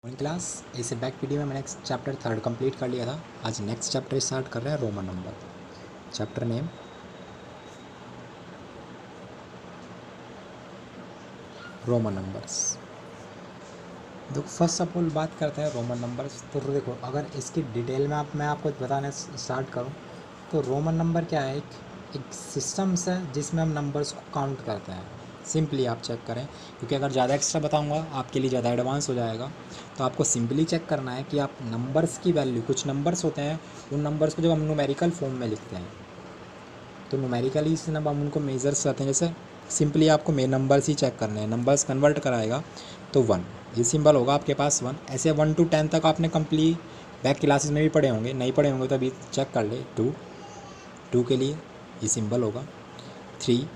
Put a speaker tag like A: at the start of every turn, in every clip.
A: Morning class इस back video में मैंने चैप्टर 3 कंप्लीट कर लिया था। आज नेक्स्ट चैप्टर स्टार्ट कर रहे हैं Roman number. Chapter name Roman numbers. देखो फर्स्ट ऑफ ऑल बात करते हैं रोमन नंबर्स। तो देखो अगर इसकी डिटेल में मैं आपको बताना स्टार्ट करूं तो रोमन नंबर क्या है, एक सिस्टम्स है जिसमें हम नंबर्स को काउंट करते हैं। सिंपली आप चेक करें, क्योंकि अगर ज़्यादा एक्स्ट्रा बताऊंगा आपके लिए ज़्यादा एडवांस हो जाएगा। तो आपको सिंपली चेक करना है कि आप नंबर्स की वैल्यू, कुछ नंबर्स होते हैं उन नंबर्स को जब हम न्यूमेरिकल फॉर्म में लिखते हैं तो न्यूमेरिकली से हम उनको मेजर्स करते हैं। जैसे सिंपली आपको मेन नंबर्स ही चेक करने हैं, नंबर्स कन्वर्ट कराएगा तो 1 ये सिंबल होगा आपके पास 1। ऐसे 1 to 10 तक आपने कंप्लीट बैक क्लासेस में भी पढ़े होंगे, नहीं पढ़े होंगे तो अभी चेक कर ले। 2 के लिए ये सिंबल होगा। 3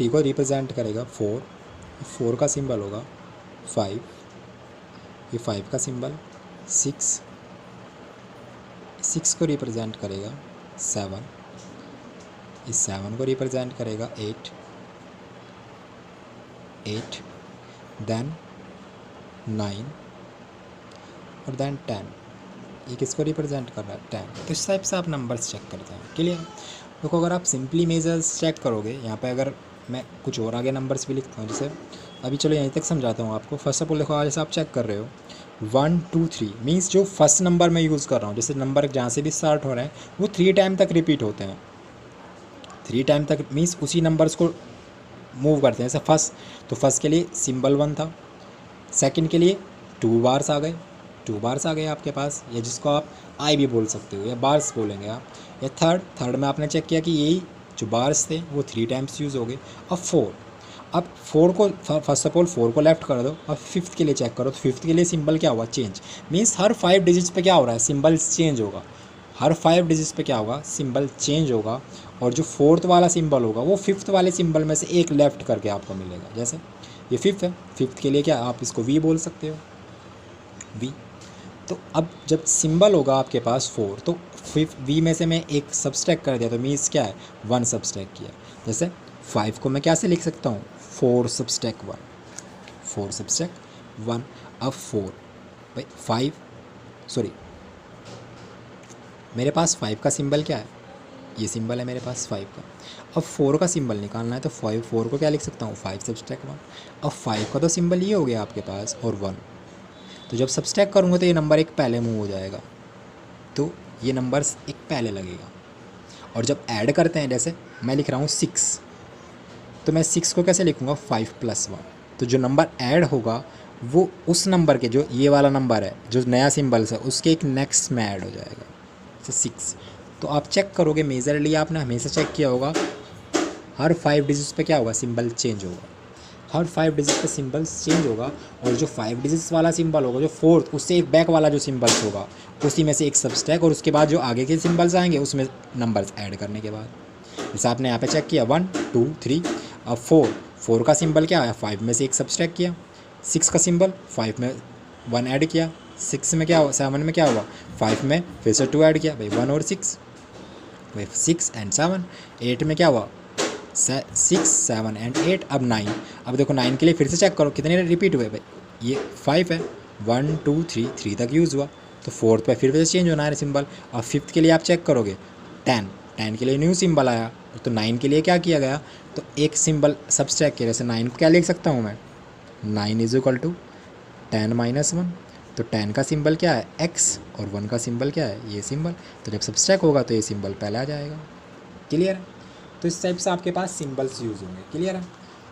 A: को रिप्रेजेंट करेगा 4 का सिंबल होगा। 5 ये 5 का सिंबल। 6 को रिप्रेजेंट करेगा 7, इस 7 को रिप्रेजेंट करेगा 8, देन 9 और देन 10। ये किसको रिप्रेजेंट कर रहा है? 10। तो इस टाइप से आप नंबर्स चेक करते हैं। क्लियर? देखो अगर आप सिंपली मेजर्स चेक करोगे, यहाँ पे अगर मैं कुछ और आगे नंबर्स भी लिखता हूँ, जैसे अभी चलो यहीं तक समझाता हूँ आपको। फर्स्ट ऑफ ऑल देखो, जैसे आप चेक कर रहे हो 1 2 3 मीन्स जो फर्स्ट नंबर मैं यूज़ कर रहा हूँ, जैसे नंबर जहाँ से भी स्टार्ट हो रहे हैं वो 3 टाइम तक रिपीट होते हैं। 3 टाइम तक मीन्स उसी नंबर्स को मूव करते हैं। जैसे फर्स्ट के लिए सिंबल 1 था, सेकंड के लिए 2 बार्स आ गए, 2 बार्स आ गए आपके पास, या जिसको आप आई भी बोल सकते हो या बार्स बोलेंगे आप। या थर्ड में आपने चेक किया कि यही जो बार्स थे वो 3 टाइम्स यूज़ हो गए। अब 4 को फर्स्ट ऑफ ऑल 4 को लेफ्ट कर दो। अब 5th के लिए चेक करो तो 5th के लिए सिंबल क्या हुआ? चेंज। मीन्स हर 5 डिजिट्स पे क्या हो रहा है? सिंबल चेंज होगा। हर 5 डिजिट्स पे क्या होगा? सिंबल चेंज होगा। और जो 4th वाला सिंबल होगा वो 5th वाले सिंबल में से एक लेफ्ट करके आपको मिलेगा। जैसे ये 5th है, 5th के लिए क्या आप इसको वी बोल सकते हो, वी। तो अब जब सिंबल होगा आपके पास 4 तो वी में से मैं एक सब्सट्रैक्ट कर दिया तो मीन्स क्या है? 1 सब्सट्रैक्ट किया। जैसे 5 को मैं क्या से लिख सकता हूँ? 4 सब्सट्रैक्ट 1, 4 सब्सट्रैक्ट 1। अब 4 भाई 5 सॉरी मेरे पास 5 का सिंबल क्या है? ये सिंबल है मेरे पास 5 का। अब 4 का सिंबल निकालना है तो 4 को क्या लिख सकता हूँ? 5 सब्सट्रैक्ट 1। अब 5 का तो सिंबल ये हो गया आपके पास और 1, तो जब सब्सट्रैक्ट करूँगा तो ये नंबर एक पहले मूव हो जाएगा, तो ये नंबर्स एक पहले लगेगा। और जब ऐड करते हैं, जैसे मैं लिख रहा हूँ 6, तो मैं 6 को कैसे लिखूँगा? 5 + 1। तो जो नंबर ऐड होगा वो उस नंबर के, जो ये वाला नंबर है जो नया सिंबल्स है, उसके एक नेक्स्ट में ऐड हो जाएगा, जैसे 6। तो आप चेक करोगे, मेजरली आपने हमेशा चेक किया होगा, हर 5 डिजिट्स पे क्या होगा? सिंबल चेंज होगा। हर 5 डिजिट पे सिंबल्स चेंज होगा। और जो 5 डिजिट्स वाला सिंबल होगा, जो 4th, उससे एक बैक वाला जो सिंबल्स होगा उसी में से एक सब्सट्रैक्ट, और उसके बाद जो आगे के सिंबल्स आएंगे उसमें नंबर्स ऐड करने के बाद। जैसे आपने यहाँ पे चेक किया 1 2 3। अब 4 का सिंबल क्या है? 5 में से एक सब्सट्रैक्ट किया। 6 का सिंबल 5 में 1 ऐड किया। 6 में क्या हुआ? 7 में क्या हुआ? 5 में फिर से 2 ऐड किया भाई, 1 और 6 भाई, 6 and 7। 8 में क्या हुआ? 6 7 and 8। अब 9। अब देखो 9 के लिए फिर से चेक करो कितने रिपीट हुए भाई, ये 5 है, 1 2 3 तक यूज़ हुआ, तो 4th पे फिर से चेंज होना है सिंबल। अब 5th के लिए आप चेक करोगे 10 के लिए न्यू सिंबल आया, तो 9 के लिए क्या किया गया? तो एक सिंबल सब्सट्रैक्ट किया। जैसे 9 को क्या लिख सकता हूँ मैं? 9 = 10 - 1। तो 10 का सिंबल क्या है? x, और 1 का सिंबल क्या है? ये सिंबल। तो जब सब्सट्रैक्ट होगा तो ये सिंबल पहले आ जाएगा। क्लियर है? तो इस टाइप से आपके पास सिंबल्स यूज़ होंगे। क्लियर है?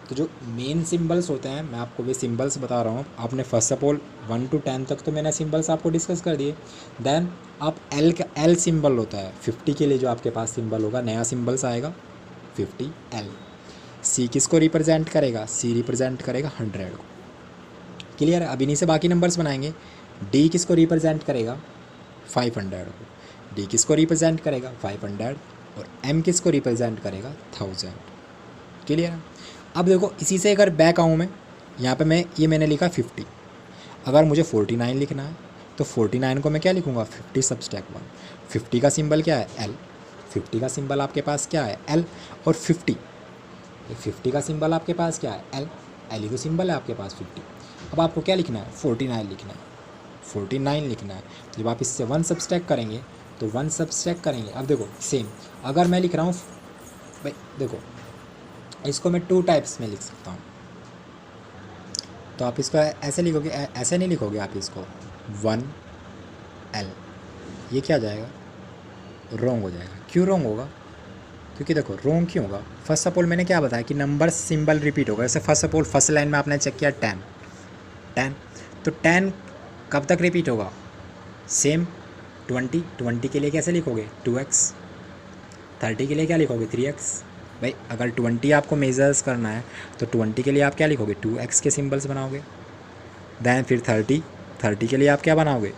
A: तो जो मेन सिंबल्स होते हैं, मैं आपको वे सिंबल्स बता रहा हूँ। आपने फर्स्ट ऑफ ऑल 1 to 10 तक तो मैंने सिंबल्स आपको डिस्कस कर दिए। देन आप एल सिंबल होता है 50 के लिए, जो आपके पास सिंबल होगा, नया सिंबल्स आएगा 50L। सी किसको रिप्रेजेंट करेगा? सी रिप्रेजेंट करेगा 100 को। क्लियर है? अब इन्हीं से बाकी नंबर्स बनाएंगे। डी किसको रिप्रेजेंट करेगा? 500 को। डी किसको रिप्रेजेंट करेगा? 500। और एम किसको रिप्रेजेंट करेगा? 1000। क्लियर है? अब देखो इसी से अगर बैक आऊँ मैं, यहाँ पे मैंने लिखा 50। अगर मुझे 49 लिखना है तो 49 को मैं क्या लिखूँगा? 50 सब्सट्रैक्ट 1। 50 का सिंबल क्या है? एल। 50 का सिंबल आपके पास क्या है? एल। और 50 का सिंबल आपके पास क्या है? एल। एल ही तो सिंबल है आपके पास 50। अब आपको क्या लिखना है, 49 लिखना है, 49 लिखना है। तो जब आप इससे 1 सब्सट्रैक्ट करेंगे तो 1 सब्सट्रैक्ट करेंगे। अब देखो सेम, अगर मैं लिख रहा हूँ भाई, देखो इसको मैं 2 टाइप्स में लिख सकता हूँ। तो आप इसको ऐसे लिखोगे, ऐसे नहीं लिखोगे आप इसको 1L, ये क्या जाएगा, रॉन्ग हो जाएगा। क्यों रॉन्ग होगा, क्योंकि देखो रॉन्ग क्यों होगा, फर्स्ट ऑफ ऑल मैंने क्या बताया कि नंबर सिंबल रिपीट होगा। जैसे first of all first line में आपने चेक किया 10, तो 10 कब तक रिपीट होगा, सेम 20 के लिए कैसे लिखोगे 2x, 30 के लिए क्या लिखोगे 3x। भाई अगर 20 आपको मेजर्स करना है तो 20 के लिए आप क्या लिखोगे 2x के सिंबल्स बनाओगे। दैन फिर 30 के लिए आप क्या बनाओगे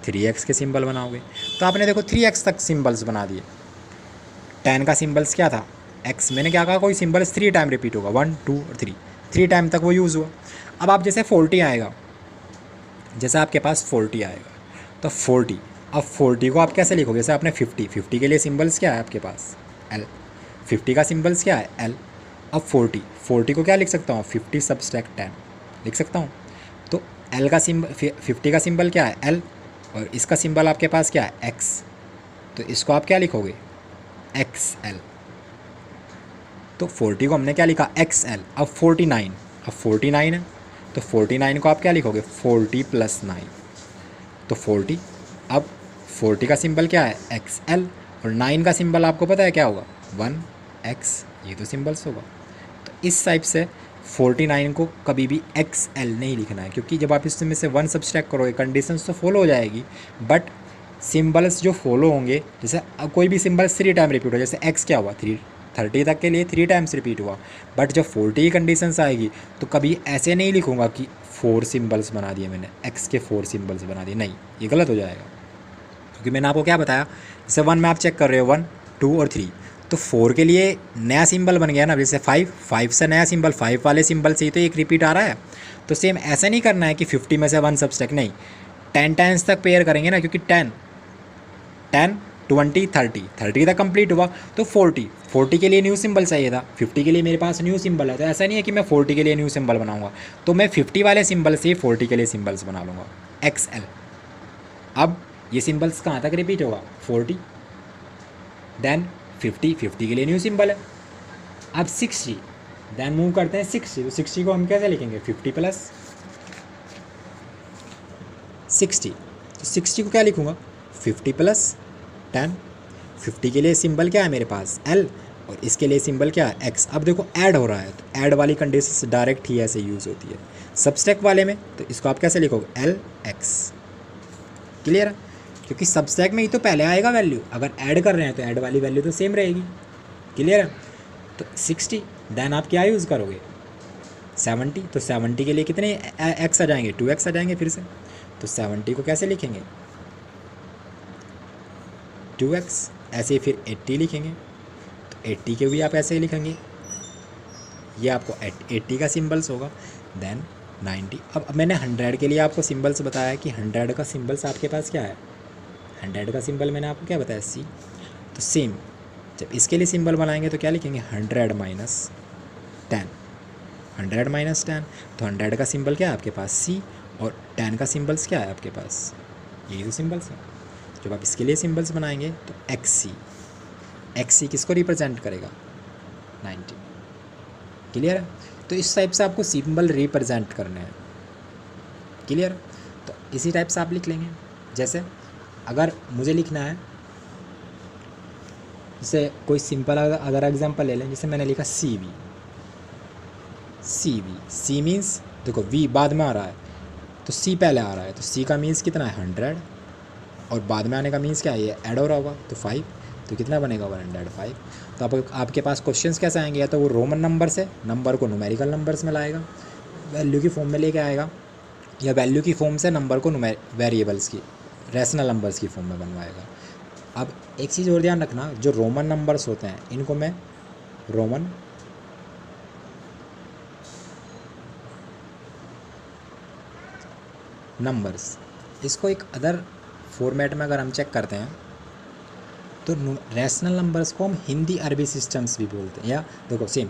A: 3x के सिंबल बनाओगे। तो आपने देखो 3x तक सिंबल्स बना दिए। 10 का सिंबल्स क्या था x, मैंने क्या कहा कोई सिंबल्स 3 टाइम रिपीट होगा, 1 2 और 3 टाइम तक वो यूज़ हुआ। अब आप जैसे 40 आएगा, जैसे आपके पास 40 आएगा तो 40, अब 40 को आप कैसे लिखोगे, जैसे आपने 50 के लिए सिंबल्स क्या है आपके पास L, 50 का सिंबल्स क्या है L। अब 40 को क्या लिख सकता हूँ 50 सब्सट्रैक्ट 10 लिख सकता हूँ। तो L का सिंबल 50 का सिंबल क्या है L, और इसका सिंबल आपके पास क्या है X, तो इसको आप क्या लिखोगे XL। तो 40 को हमने क्या लिखा XL। अब 49 है तो 49 को आप क्या लिखोगे 40 + 9, तो 40। अब 40 का सिंबल क्या है XL, और 9 का सिंबल आपको पता है क्या होगा 1X, ये तो सिंबल्स होगा। तो इस टाइप से 49 को कभी भी XL नहीं लिखना है, क्योंकि जब आप इसमें से 1 सब्सट्रैक्ट करोगे कंडीशंस तो फॉलो हो जाएगी, बट सिंबल्स जो फॉलो होंगे, जैसे कोई भी सिंबल 3 टाइम रिपीट हो, जैसे X क्या हुआ 30 तक के लिए 3 टाइम्स रिपीट हुआ, बट जब 40 की कंडीशंस आएगी तो कभी ऐसे नहीं लिखूंगा कि 4 सिंबल्स बना दिए मैंने, X के 4 सिंबल्स बना दिए, नहीं, ये गलत हो जाएगा। क्योंकि मैंने आपको क्या बताया, जैसे 1 में आप चेक कर रहे हो 1 2 और 3, तो 4 के लिए नया सिंबल बन गया ना, जैसे 5 से नया सिंबल 5 वाले सिंबल से ही तो एक रिपीट आ रहा है। तो सेम ऐसा नहीं करना है कि 50 में से 1 सब्सट्रैक्ट, नहीं, 10 टाइम्स तक पेयर करेंगे ना, क्योंकि 10 20 30 तक कंप्लीट हुआ, तो 40 के लिए न्यू सिंबल चाहिए था, 50 के लिए मेरे पास न्यू सिंबल है, तो ऐसा नहीं है कि मैं 40 के लिए न्यू सिंबल बनाऊंगा, तो मैं 50 वाले सिंबल से 40 के लिए सिंबल्स बना लूँगा XL। अब ये सिंबल्स कहाँ तक रिपीट होगा 40, देन 50 के लिए न्यू सिंबल है। अब 60, देन मूव करते हैं 60, तो 60 को हम कैसे लिखेंगे 50 + 60, तो 60 को क्या लिखूँगा 50 + 10, 50 के लिए सिंबल क्या है मेरे पास L, और इसके लिए सिंबल क्या है X। अब देखो ऐड हो रहा है, तो ऐड वाली कंडीशन डायरेक्ट ही ऐसे यूज़ होती है। सब्सट्रैक्ट वाले में तो इसको आप कैसे लिखोगे LX, क्लियर है, क्योंकि सब्सट्रैक्ट में ही तो पहले आएगा वैल्यू, अगर ऐड कर रहे हैं तो ऐड वाली वैल्यू तो सेम रहेगी, क्लियर है। तो 60, देन आप क्या यूज़ करोगे 70, तो 70 के लिए कितने X आ जाएंगे 2X आ जाएंगे फिर से, तो 70 को कैसे लिखेंगे 2X। ऐसे ही फिर 80 लिखेंगे, तो 80 के भी आप ऐसे ही लिखेंगे, ये आपको 80 का सिंबल्स होगा, देन 90। अब मैंने 100 के लिए आपको सिंबल्स बताया कि 100 का सिंबल्स आपके पास क्या है, 100 का सिंबल मैंने आपको क्या बताया C। तो सेम जब इसके लिए सिंबल बनाएंगे तो क्या लिखेंगे 100 - 10, 100 - 10, तो 100 का सिंबल क्या है आपके पास C, और 10 का सिंबल्स क्या है आपके पास, यही तो सिंबल्स है। जब आप इसके लिए सिंबल्स बनाएंगे तो XC किसको रिप्रेजेंट करेगा 90, क्लियर है। तो इस टाइप से आपको सिंबल रिप्रेजेंट करने हैं, क्लियर। तो इसी टाइप से आप लिख लेंगे। जैसे अगर मुझे लिखना है, जैसे कोई सिंपल अगर एग्जांपल ले लें, जैसे मैंने लिखा CV, C मीन्स देखो V बाद में आ रहा है तो C पहले आ रहा है, तो C का मीन्स कितना है 100, और बाद में आने का मीन्स क्या है, ये ऐड हो रहा होगा तो 5, तो कितना बनेगा 105। तो आपके पास क्वेश्चंस कैसे आएंगे, या तो वो रोमन नंबर से नंबर को न्यूमेरिकल नंबर्स में लाएगा, वैल्यू की फॉर्म में लेके आएगा, या वैल्यू की फॉर्म से नंबर को वेरिएबल्स की रैशनल नंबर्स की फॉर्म में बनवाएगा। अब एक चीज़ और ध्यान रखना, जो रोमन नंबर्स होते हैं इनको मैं रोमन नंबर्स, इसको एक अदर फॉर्मेट में अगर हम चेक करते हैं तो रैशनल नंबर्स को हम हिंदी अरबी सिस्टम्स भी बोलते हैं, या देखो सेम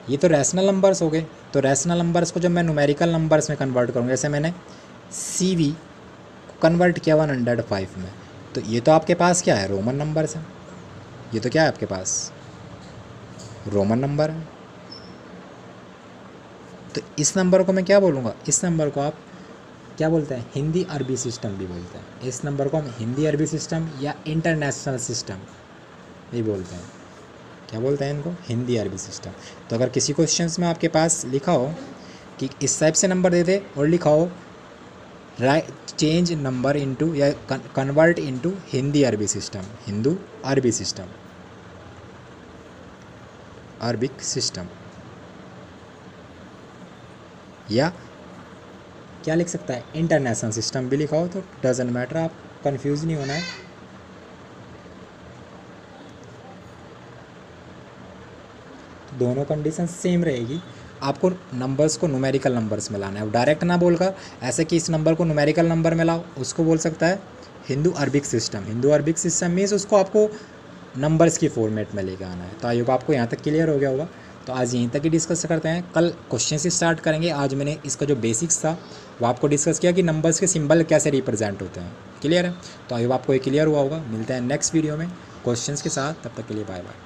A: ये तो रैशनल नंबर्स हो गए। तो रैशनल नंबर्स को जब मैं न्यूमेरिकल नंबर्स में कन्वर्ट करूँगा, जैसे मैंने CV को कन्वर्ट किया 105 में, तो ये तो आपके पास क्या है, रोमन नंबर्स है। ये तो क्या है आपके पास, रोमन नंबर है। तो इस नंबर को मैं क्या बोलूँगा, इस नंबर को आप क्या बोलते हैं, हिंदी अरबी सिस्टम भी बोलते हैं। इस नंबर को हम हिंदी अरबी सिस्टम या इंटरनेशनल सिस्टम भी बोलते हैं। क्या बोलते हैं इनको, हिंदी अरबी सिस्टम। तो अगर किसी क्वेश्चंस में आपके पास लिखा हो कि इस टाइप से नंबर दे दे और लिखा हो चेंज नंबर इनटू या कन्वर्ट इनटू हिंदी अरबी सिस्टम, हिंदू अरबी सिस्टम, अरबिक सिस्टम, या क्या लिख सकता है, इंटरनेशनल सिस्टम भी लिखा हो तो डजेंट मैटर, आप कंफ्यूज नहीं होना है। तो दोनों कंडीशन सेम रहेगी। आपको नंबर्स को न्यूमेरिकल नंबर्स में लाना है, डायरेक्ट ना बोलकर ऐसे कि इस नंबर को न्यूमेरिकल नंबर में लाओ, उसको बोल सकता है Hindu Arabic system. Hindu Arabic system means उसको आपको नंबर्स की फॉर्मेट में लेकर आना है। तो आई होप आपको यहाँ तक क्लियर हो गया होगा। तो आज यहीं तक ही डिस्कस करते हैं, कल क्वेश्चन से स्टार्ट करेंगे। आज मैंने इसका जो बेसिक्स था वो आपको डिस्कस किया कि नंबर्स के सिंबल कैसे रिप्रेजेंट होते हैं। क्लियर है? तो आई होप आपको ये क्लियर हुआ होगा। मिलते हैं नेक्स्ट वीडियो में क्वेश्चंस के साथ, तब तक के लिए बाय बाय।